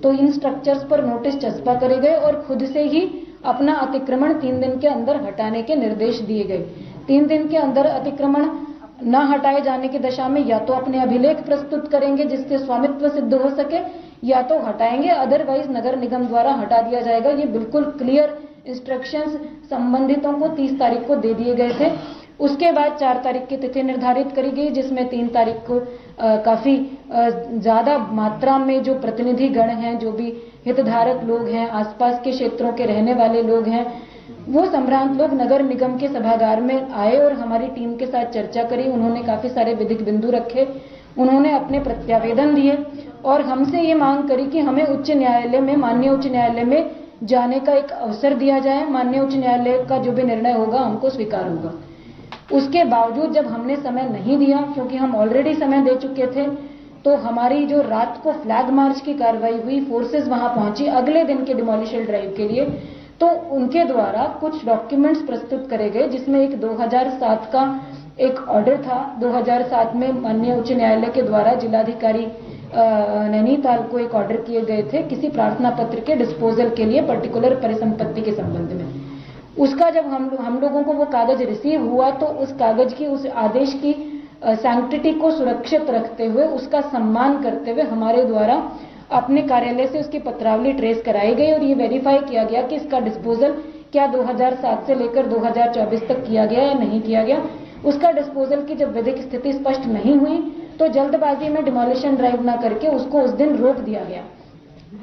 तो इन स्ट्रक्चर्स पर नोटिस चस्पा करे गए और खुद से ही अपना अतिक्रमण 3 दिन के अंदर हटाने के निर्देश दिए गए। 3 दिन के अंदर अतिक्रमण न हटाए जाने की दशा में या तो अपने अभिलेख प्रस्तुत करेंगे जिससे स्वामित्व सिद्ध हो सके, या तो हटाएंगे, अदरवाइज नगर निगम द्वारा हटा दिया जाएगा। ये बिल्कुल क्लियर इंस्ट्रक्शंस संबंधितों को 30 तारीख को दे दिए गए थे। उसके बाद 4 तारीख की तिथि निर्धारित करी गई, जिसमें 3 तारीख को काफी ज्यादा मात्रा में जो प्रतिनिधि गण हैं, जो भी हितधारक लोग हैं, आसपास के क्षेत्रों के रहने वाले लोग हैं, वो संभ्रांत लोग नगर निगम के सभागार में आए और हमारी टीम के साथ चर्चा करी। उन्होंने काफी सारे विधिक बिंदु रखे, उन्होंने अपने प्रत्यावेदन दिए और हमसे ये मांग करी कि हमें उच्च न्यायालय में, माननीय उच्च न्यायालय में जाने का एक अवसर दिया जाए। माननीय उच्च न्यायालय का जो भी निर्णय होगा हमको स्वीकार होगा। उसके बावजूद जब हमने समय नहीं दिया, क्योंकि हम ऑलरेडी समय दे चुके थे, तो हमारी जो रात को फ्लैग मार्च की कार्रवाई हुई, फोर्सेस वहां पहुंची अगले दिन के डिमोलिशन ड्राइव के लिए, तो उनके द्वारा कुछ डॉक्यूमेंट्स प्रस्तुत करे गए, जिसमें एक 2007 का एक ऑर्डर था। 2007 में माननीय उच्च न्यायालय के द्वारा जिलाधिकारी नैनीताल को एक ऑर्डर किए गए थे किसी प्रार्थना पत्र के डिस्पोजल के लिए पर्टिकुलर परिसंपत्ति के संबंध में। उसका जब हम लोगों को वो कागज रिसीव हुआ, तो उस कागज की, उस आदेश की सैंक्टिटी को सुरक्षित रखते हुए, उसका सम्मान करते हुए हमारे द्वारा अपने कार्यालय से उसकी पत्रावली ट्रेस कराई गई और ये वेरीफाई किया गया कि इसका डिस्पोजल क्या 2007 से लेकर 2024 तक किया गया या नहीं किया गया। उसका डिस्पोजल की जब विधिक स्थिति स्पष्ट नहीं हुई, तो जल्दबाजी में डिमोलिशन ड्राइव न करके उसको उस दिन रोक दिया गया,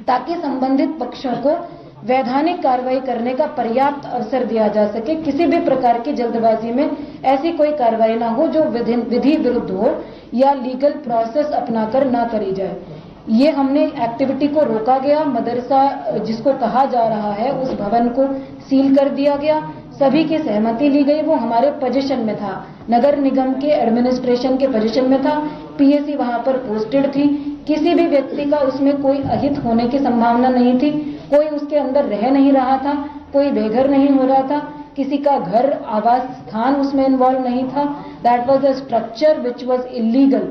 ताकि संबंधित पक्षों को वैधानिक कार्रवाई करने का पर्याप्त अवसर दिया जा सके। किसी भी प्रकार की जल्दबाजी में ऐसी कोई कार्रवाई ना हो जो विधि विरुद्ध हो या लीगल प्रोसेस अपनाकर ना करी जाए। ये हमने एक्टिविटी को रोका गया। मदरसा जिसको कहा जा रहा है, उस भवन को सील कर दिया गया। सभी की सहमति ली गई। वो हमारे पोजीशन में था, नगर निगम के एडमिनिस्ट्रेशन के पोजीशन में था। पीएसी वहां पर पोस्टेड थी। किसी भी व्यक्ति का उसमें कोई अहित होने की संभावना नहीं थी। कोई उसके अंदर रह नहीं रहा था, कोई बेघर नहीं हो रहा था, किसी का घर, आवास स्थान उसमें इन्वॉल्व नहीं था। That was a structure which was illegal.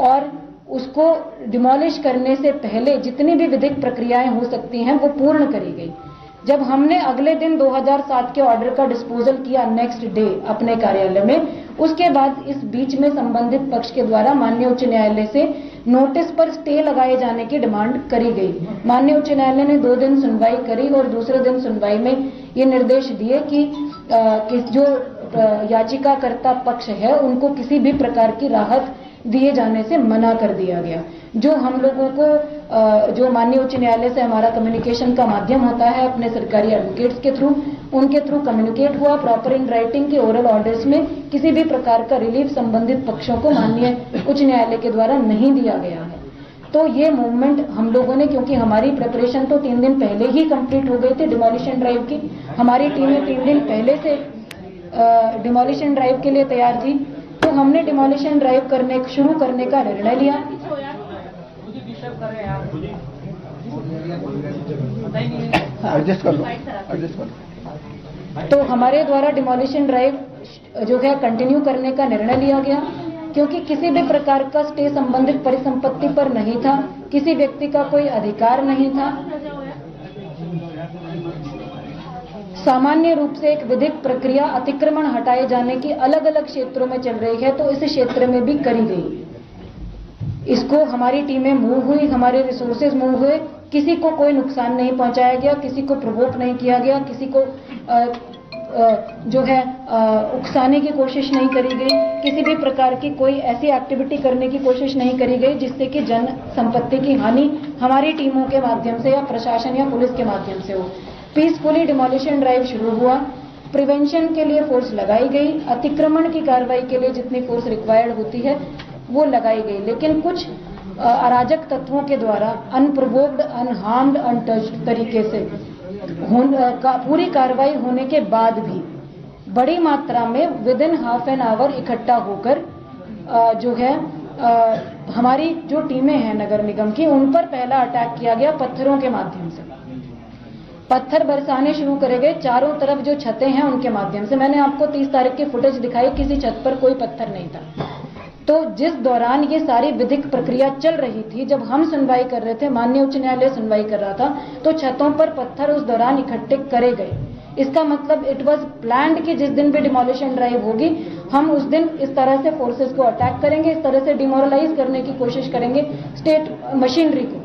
और उसको डिमोलिश करने से पहले जितनी भी विधिक प्रक्रियाएं हो सकती हैं वो पूर्ण करी गई। जब हमने अगले दिन 2007 के ऑर्डर का डिस्पोजल किया नेक्स्ट डे अपने कार्यालय में, उसके बाद इस बीच में संबंधित पक्ष के द्वारा माननीय उच्च न्यायालय से नोटिस पर स्टे लगाए जाने की डिमांड करी गई। माननीय उच्च न्यायालय ने 2 दिन सुनवाई करी और दूसरे दिन सुनवाई में ये निर्देश दिए कि जो याचिकाकर्ता पक्ष है उनको किसी भी प्रकार की राहत दिए जाने से मना कर दिया गया। जो हम लोगों को जो माननीय उच्च न्यायालय से हमारा कम्युनिकेशन का माध्यम होता है अपने सरकारी एडवोकेट्स के थ्रू, उनके थ्रू कम्युनिकेट हुआ। प्रॉपर इन राइटिंग के ओरल ऑर्डर्स में किसी भी प्रकार का रिलीफ संबंधित पक्षों को माननीय उच्च न्यायालय के द्वारा नहीं दिया गया है। तो ये मूवमेंट हम लोगों ने, क्योंकि हमारी प्रिपरेशन तो 3 दिन पहले ही कंप्लीट हो गई थी डिमोलिशन ड्राइव की, हमारी टीमें 3 दिन पहले से डिमोलिशन ड्राइव के लिए तैयार थी, तो हमने डिमोलिशन ड्राइव शुरू करने का निर्णय लिया। तो हमारे द्वारा डिमोलिशन ड्राइव जो है कंटिन्यू करने का निर्णय लिया गया, क्योंकि किसी भी प्रकार का स्टे संबंधित परिसंपत्ति पर नहीं था, किसी व्यक्ति का कोई अधिकार नहीं था। सामान्य रूप से एक विधिक प्रक्रिया अतिक्रमण हटाए जाने की अलग अलग क्षेत्रों में चल रही है, तो इस क्षेत्र में भी करी गई। इसको हमारी टीमें मूव हुई, हमारे रिसोर्सेज मूव हुए, किसी को कोई नुकसान नहीं पहुंचाया गया, किसी को प्रोवोक नहीं किया गया, किसी को जो है उकसाने की कोशिश नहीं करी गई, किसी भी प्रकार की कोई ऐसी एक्टिविटी करने की कोशिश नहीं करी गई जिससे कि जन संपत्ति की हानि हमारी टीमों के माध्यम से या प्रशासन या पुलिस के माध्यम से हो। पीसफुली डिमोलिशन ड्राइव शुरू हुआ। प्रिवेंशन के लिए फोर्स लगाई गई, अतिक्रमण की कार्रवाई के लिए जितनी फोर्स रिक्वायर्ड होती है वो लगाई गई, लेकिन कुछ अराजक तत्वों के द्वारा अनप्रोवोक्ड, अनहार्म्ड, अनटच्ड तरीके से पूरी कार्रवाई होने के बाद भी बड़ी मात्रा में with in half an hour इकट्ठा होकर जो है हमारी जो टीमें हैं नगर निगम की, उन पर पहला अटैक किया गया पत्थरों के माध्यम से। पत्थर बरसाने शुरू करे गए चारों तरफ, जो छतें हैं उनके माध्यम से। मैंने आपको 30 तारीख की फुटेज दिखाई, किसी छत पर कोई पत्थर नहीं था। तो जिस दौरान ये सारी विधिक प्रक्रिया चल रही थी, जब हम सुनवाई कर रहे थे, माननीय उच्च न्यायालय सुनवाई कर रहा था, तो छतों पर पत्थर उस दौरान इकट्ठे करे गए। इसका मतलब इट वाज प्लान्ड कि जिस दिन भी डिमोलिशन ड्राइव होगी, हम उस दिन इस तरह से फोर्सेस को अटैक करेंगे, इस तरह से डिमोरलाइज करने की कोशिश करेंगे स्टेट मशीनरी को।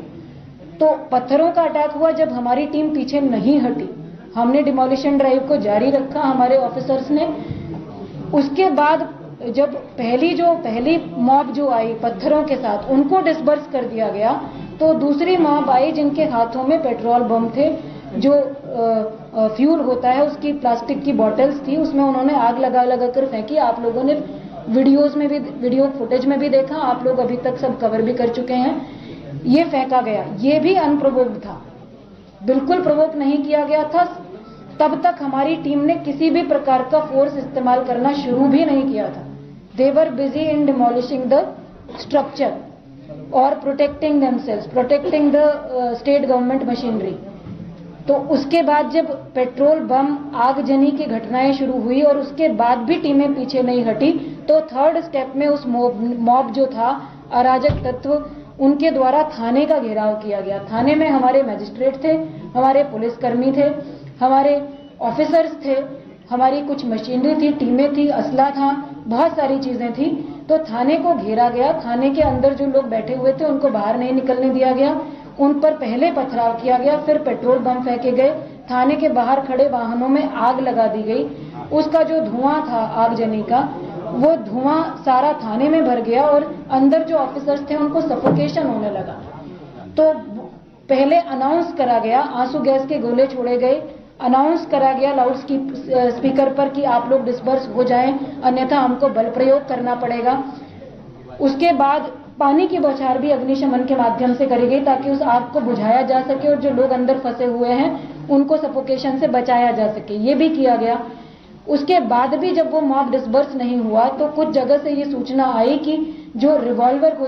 तो पत्थरों का अटैक हुआ जब हमारी टीम पीछे नहीं हटी, हमने डिमोलिशन ड्राइव को जारी रखा, हमारे ऑफिसर्स ने। उसके बाद जब पहली मॉब जो आई पत्थरों के साथ, उनको डिस्पर्स कर दिया गया, तो दूसरी मॉब आई जिनके हाथों में पेट्रोल बम थे, जो फ्यूल होता है उसकी प्लास्टिक की बॉटल्स थी, उसमें उन्होंने आग लगा कर फेंकी। आप लोगों ने वीडियो फुटेज में भी देखा, आप लोग अभी तक सब कवर भी कर चुके हैं। ये फेंका गया, ये भी अनप्रोवोक्ड था, बिल्कुल प्रोवोक नहीं किया गया था। तब तक हमारी टीम ने किसी भी प्रकार का फोर्स इस्तेमाल करना शुरू भी नहीं किया था। They were busy in demolishing the structure और protecting themselves, protecting the state government machinery. तो उसके बाद जब पेट्रोल बम आगजनी की घटनाएं शुरू हुई और उसके बाद भी टीमें पीछे नहीं हटी, तो थर्ड स्टेप में उस मॉब जो था, अराजक तत्व, उनके द्वारा थाने का घेराव किया गया। थाने में हमारे मजिस्ट्रेट थे, हमारे पुलिसकर्मी थे, हमारे ऑफिसर्स थे, हमारी कुछ मशीनरी थी, टीमें थी, असला था, बहुत सारी चीजें थी। तो थाने को घेरा गया। थाने के अंदर जो लोग बैठे हुए थे उनको बाहर नहीं निकलने दिया गया, उन पर पहले पथराव किया गया, फिर पेट्रोल बम फेंके गए, थाने के बाहर खड़े वाहनों में आग लगा दी गई। उसका जो धुआं था आगजनी का, वो धुआं सारा थाने में भर गया और अंदर जो ऑफिसर्स थे उनको सफोकेशन होने लगा। तो पहले अनाउंस करा गया, आंसू गैस के गोले छोड़े गए, अनाउंस करा गया लाउड स्पीकर पर कि आप लोग डिस्पर्स हो जाएं, अन्यथा हमको बल प्रयोग करना पड़ेगा। उसके बाद पानी की बौछार भी अग्निशमन के माध्यम से करी गई ताकि उस आग को बुझाया जा सके और जो लोग अंदर फंसे हुए हैं उनको सफोकेशन से बचाया जा सके, ये भी किया गया। उसके बाद भी जब वो मॉब डिस्पर्स नहीं हुआ, तो कुछ जगह से ये सूचना आई कि जो रिवॉल्वर